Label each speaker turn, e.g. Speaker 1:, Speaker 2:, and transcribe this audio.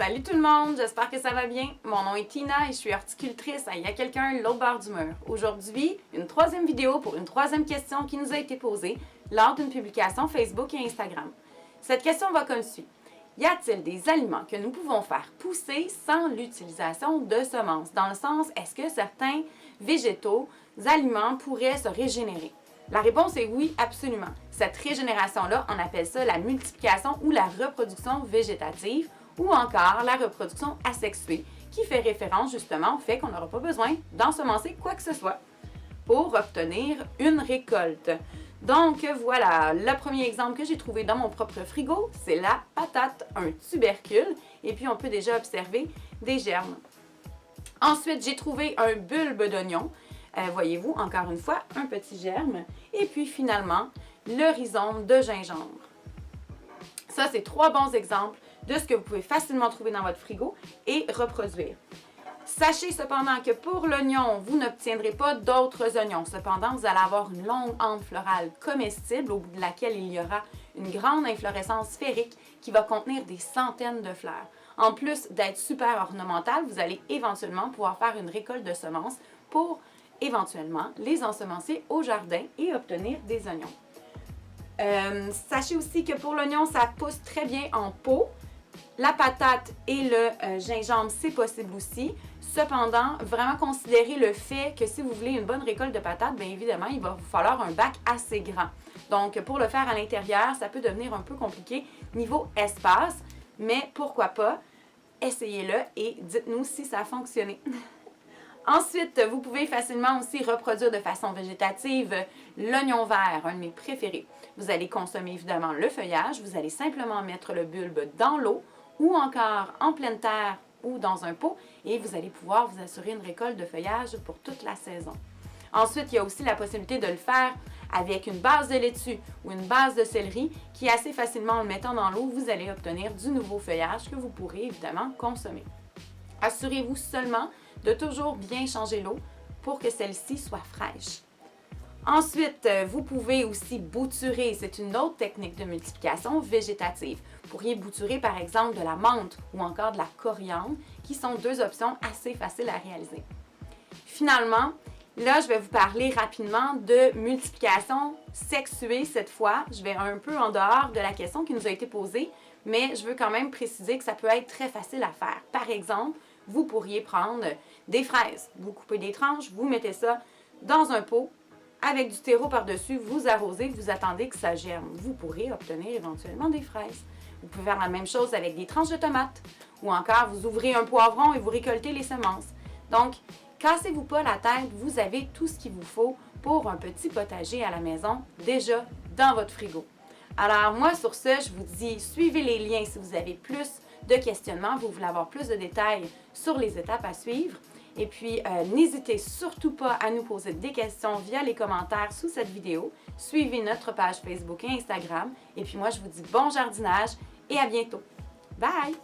Speaker 1: Salut tout le monde, j'espère que ça va bien. Mon nom est Tina et je suis horticultrice à Il y a quelqu'un l'autre bord du mur. Aujourd'hui, une troisième vidéo pour une troisième question qui nous a été posée lors d'une publication Facebook et Instagram. Cette question va comme suit. Y a-t-il des aliments que nous pouvons faire pousser sans l'utilisation de semences? Dans le sens, est-ce que certains végétaux, aliments pourraient se régénérer? La réponse est oui, absolument. Cette régénération-là, on appelle ça la multiplication ou la reproduction végétative ou encore la reproduction asexuée, qui fait référence justement au fait qu'on n'aura pas besoin d'ensemencer quoi que ce soit pour obtenir une récolte. Donc voilà, le premier exemple que j'ai trouvé dans mon propre frigo, c'est la patate, un tubercule, et puis on peut déjà observer des germes. Ensuite, j'ai trouvé un bulbe d'oignon. Voyez-vous, encore une fois, un petit germe. Et puis finalement, le rhizome de gingembre. Ça, c'est trois bons exemples de ce que vous pouvez facilement trouver dans votre frigo et reproduire. Sachez cependant que pour l'oignon, vous n'obtiendrez pas d'autres oignons. Cependant, vous allez avoir une longue hampe florale comestible au bout de laquelle il y aura une grande inflorescence sphérique qui va contenir des centaines de fleurs. En plus d'être super ornementale, vous allez éventuellement pouvoir faire une récolte de semences pour éventuellement les ensemencer au jardin et obtenir des oignons. Sachez aussi que pour l'oignon, ça pousse très bien en pot. La patate et le gingembre, c'est possible aussi. Cependant, vraiment considérez le fait que si vous voulez une bonne récolte de patates, bien évidemment, il va vous falloir un bac assez grand. Donc, pour le faire à l'intérieur, ça peut devenir un peu compliqué niveau espace, mais pourquoi pas, essayez-le et dites-nous si ça a fonctionné. Ensuite, vous pouvez facilement aussi reproduire de façon végétative l'oignon vert, un de mes préférés. Vous allez consommer évidemment le feuillage, vous allez simplement mettre le bulbe dans l'eau ou encore en pleine terre ou dans un pot et vous allez pouvoir vous assurer une récolte de feuillage pour toute la saison. Ensuite, il y a aussi la possibilité de le faire avec une base de laitue ou une base de céleri qui assez facilement en le mettant dans l'eau, vous allez obtenir du nouveau feuillage que vous pourrez évidemment consommer. Assurez-vous seulement de toujours bien changer l'eau pour que celle-ci soit fraîche. Ensuite, vous pouvez aussi bouturer. C'est une autre technique de multiplication végétative. Vous pourriez bouturer par exemple de la menthe ou encore de la coriandre, qui sont deux options assez faciles à réaliser. Finalement, là, je vais vous parler rapidement de multiplication sexuée cette fois. Je vais un peu en dehors de la question qui nous a été posée, mais je veux quand même préciser que ça peut être très facile à faire. Par exemple, vous pourriez prendre des fraises, vous coupez des tranches, vous mettez ça dans un pot avec du terreau par-dessus, vous arrosez, vous attendez que ça germe. Vous pourrez obtenir éventuellement des fraises. Vous pouvez faire la même chose avec des tranches de tomates ou encore vous ouvrez un poivron et vous récoltez les semences. Donc, cassez-vous pas la tête, vous avez tout ce qu'il vous faut pour un petit potager à la maison déjà dans votre frigo. Alors moi, sur ce, je vous dis, suivez les liens si vous avez plus de questionnements, vous voulez avoir plus de détails sur les étapes à suivre. Et puis, n'hésitez surtout pas à nous poser des questions via les commentaires sous cette vidéo. Suivez notre page Facebook et Instagram. Et puis moi, je vous dis bon jardinage et à bientôt. Bye!